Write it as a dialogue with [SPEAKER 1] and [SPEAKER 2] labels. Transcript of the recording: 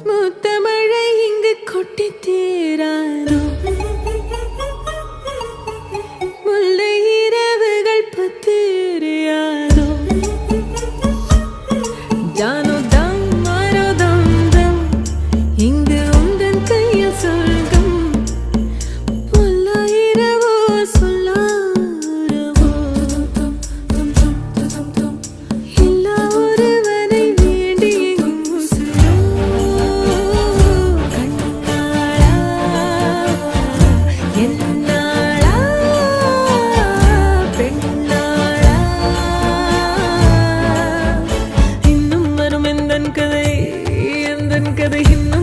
[SPEAKER 1] முத்தமழை இங்கு கொட்டி தீராதோ முல்லை இரவுகள் பத்திரியாதோ ஜானோ தம் மாரோ தம் தம் இங்கு உந்தன் கையில் சொர்க்கம் புல்ல இரவோ சொல்லாரவோ எல்லா ஒருவனை வேண்டி உசுரோ கண்ணாளா என்னாளா பெண்ணாளா இன்னும் வரும் எந்தன் கதை இன்னும்